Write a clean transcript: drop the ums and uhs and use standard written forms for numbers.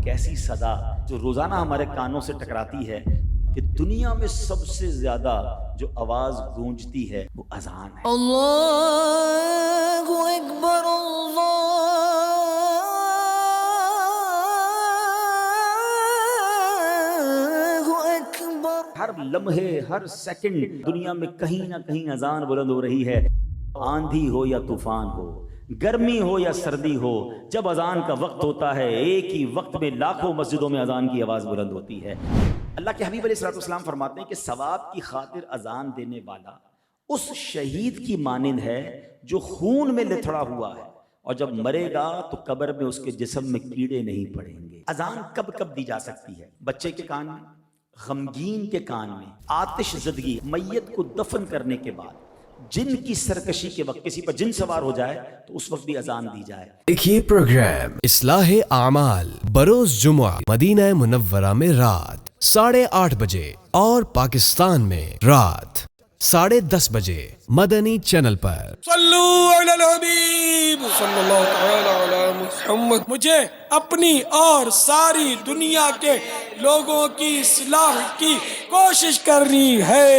ایک ایسی صدا جو روزانہ ہمارے کانوں سے ٹکراتی ہے کہ دنیا میں سب سے زیادہ جو آواز گونجتی ہے وہ اذان ہے۔ اللہ اکبر اللہ اکبر۔ ہر لمحے ہر سیکنڈ دنیا میں کہیں نہ کہیں اذان بلند ہو رہی ہے، آندھی ہو یا طوفان ہو، گرمی ہو یا سردی ہو، جب اذان کا وقت ہوتا ہے ایک ہی وقت میں لاکھوں مسجدوں میں اذان کی آواز بلند ہوتی ہے۔ اللہ کے حبیب علیہ الصلوۃ والسلام فرماتے ہیں کہ ثواب کی خاطر اذان دینے والا اس شہید کی مانند ہے جو خون میں لتھڑا ہوا ہے، اور جب مرے گا تو قبر میں اس کے جسم میں کیڑے نہیں پڑیں گے۔ اذان کب کب دی جا سکتی ہے؟ بچے کے کان میں، غمگین کے کان میں، آتش زدگی، میت کو دفن کرنے کے بعد، جن کی سرکشی کے وقت کسی پر جن سوار ہو جائے تو اس وقت بھی اذان دی جائے۔ دیکھیے پروگرام اصلاح اعمال بروز جمعہ مدینہ منورہ میں رات 8:30 بجے اور پاکستان میں رات 10:30 بجے مدنی چینل پر۔ صلو علی الحبیب صلی اللہ تعالی علی محمد۔ مجھے اپنی اور ساری دنیا کے لوگوں کی اصلاح کی کوشش کرنی ہے۔